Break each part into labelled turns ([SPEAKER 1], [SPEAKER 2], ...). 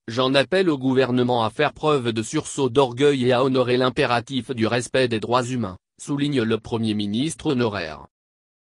[SPEAKER 1] j'en appelle au gouvernement à faire preuve de sursaut d'orgueil et à honorer l'impératif du respect des droits humains, souligne le Premier ministre honoraire.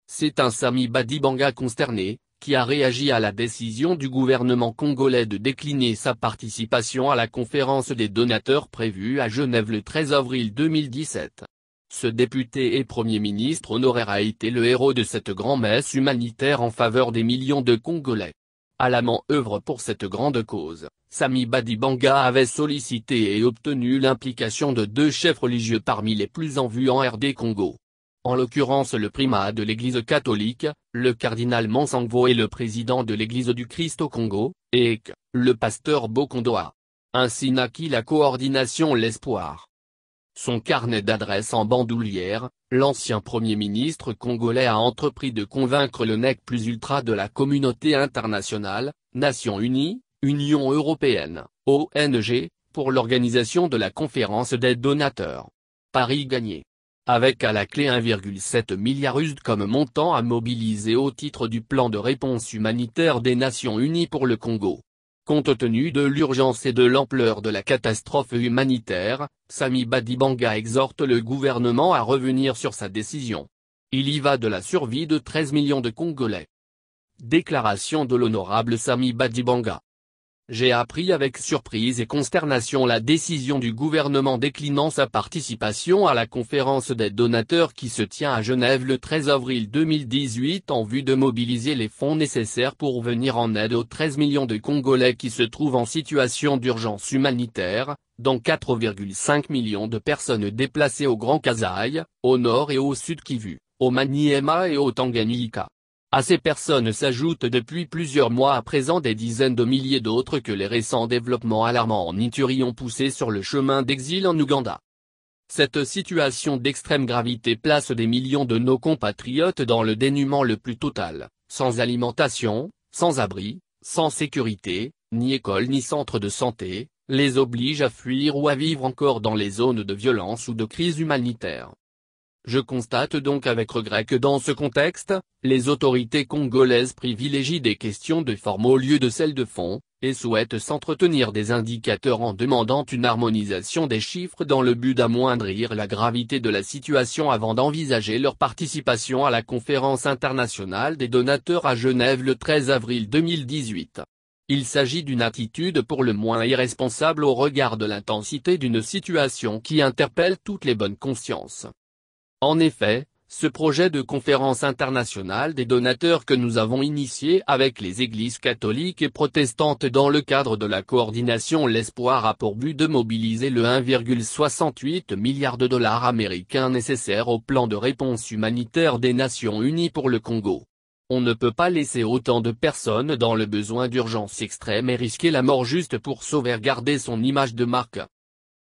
[SPEAKER 1] C'est un Sami Badibanga consterné, qui a réagi à la décision du gouvernement congolais de décliner sa participation à la conférence des donateurs prévue à Genève le 13 avril 2017. Ce député et Premier ministre honoraire a été le héros de cette grand-messe humanitaire en faveur des millions de Congolais. À la manœuvre pour cette grande cause, Sami Badibanga avait sollicité et obtenu l'implication de 2 chefs religieux parmi les plus en vue en RD Congo. En l'occurrence le primat de l'Église catholique, le cardinal Mansangvo et le président de l'Église du Christ au Congo, et le pasteur Bokondoa. Ainsi naquit la coordination L'Espoir. Son carnet d'adresses en bandoulière, l'ancien Premier ministre congolais a entrepris de convaincre le nec plus ultra de la communauté internationale, Nations Unies, Union européenne, ONG, pour l'organisation de la conférence des donateurs. Paris gagné. Avec à la clé 1,7 milliard USD comme montant à mobiliser au titre du plan de réponse humanitaire des Nations Unies pour le Congo. Compte tenu de l'urgence et de l'ampleur de la catastrophe humanitaire, Sami Badibanga exhorte le gouvernement à revenir sur sa décision. Il y va de la survie de 13 millions de Congolais. Déclaration de l'honorable Sami Badibanga. J'ai appris avec surprise et consternation la décision du gouvernement déclinant sa participation à la conférence des donateurs qui se tient à Genève le 13 avril 2018 en vue de mobiliser les fonds nécessaires pour venir en aide aux 13 millions de Congolais qui se trouvent en situation d'urgence humanitaire, dont 4,5 millions de personnes déplacées au Grand Kasaï, au nord et au sud Kivu, au Maniema et au Tanganyika. À ces personnes s'ajoutent depuis plusieurs mois à présent des dizaines de milliers d'autres que les récents développements alarmants en Ituri ont poussé sur le chemin d'exil en Ouganda. Cette situation d'extrême gravité place des millions de nos compatriotes dans le dénuement le plus total, sans alimentation, sans abri, sans sécurité, ni école ni centre de santé, les oblige à fuir ou à vivre encore dans les zones de violence ou de crise humanitaire. Je constate donc avec regret que dans ce contexte, les autorités congolaises privilégient des questions de forme au lieu de celles de fond, et souhaitent s'entretenir des indicateurs en demandant une harmonisation des chiffres dans le but d'amoindrir la gravité de la situation avant d'envisager leur participation à la conférence internationale des donateurs à Genève le 13 avril 2018. Il s'agit d'une attitude pour le moins irresponsable au regard de l'intensité d'une situation qui interpelle toutes les bonnes consciences. En effet, ce projet de conférence internationale des donateurs que nous avons initié avec les églises catholiques et protestantes dans le cadre de la coordination L'Espoir a pour but de mobiliser le 1,68 milliard de dollars américains nécessaires au plan de réponse humanitaire des Nations Unies pour le Congo. On ne peut pas laisser autant de personnes dans le besoin d'urgence extrême et risquer la mort juste pour sauvegarder son image de marque.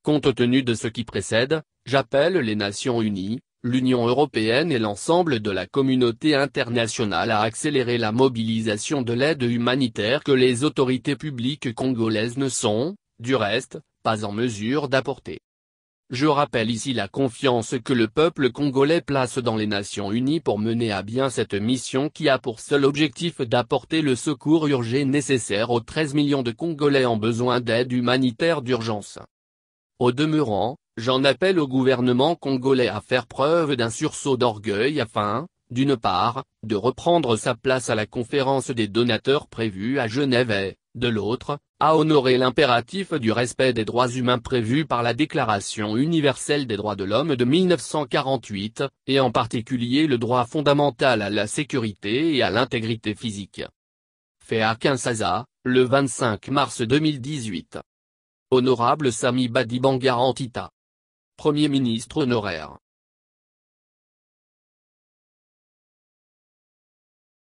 [SPEAKER 1] Compte tenu de ce qui précède, j'appelle les Nations Unies, l'Union européenne et l'ensemble de la communauté internationale à accélérer la mobilisation de l'aide humanitaire que les autorités publiques congolaises ne sont, du reste, pas en mesure d'apporter. Je rappelle ici la confiance que le peuple congolais place dans les Nations Unies pour mener à bien cette mission qui a pour seul objectif d'apporter le secours urgent nécessaire aux 13 millions de Congolais en besoin d'aide humanitaire d'urgence. Au demeurant, j'en appelle au gouvernement congolais à faire preuve d'un sursaut d'orgueil afin, d'une part, de reprendre sa place à la conférence des donateurs prévue à Genève et, de l'autre, à honorer l'impératif du respect des droits humains prévu par la Déclaration universelle des droits de l'homme de 1948, et en particulier le droit fondamental à la sécurité et à l'intégrité physique. Fait à Kinshasa, le 25 mars 2018. Honorable Sami Badibanga Antita. Premier ministre honoraire.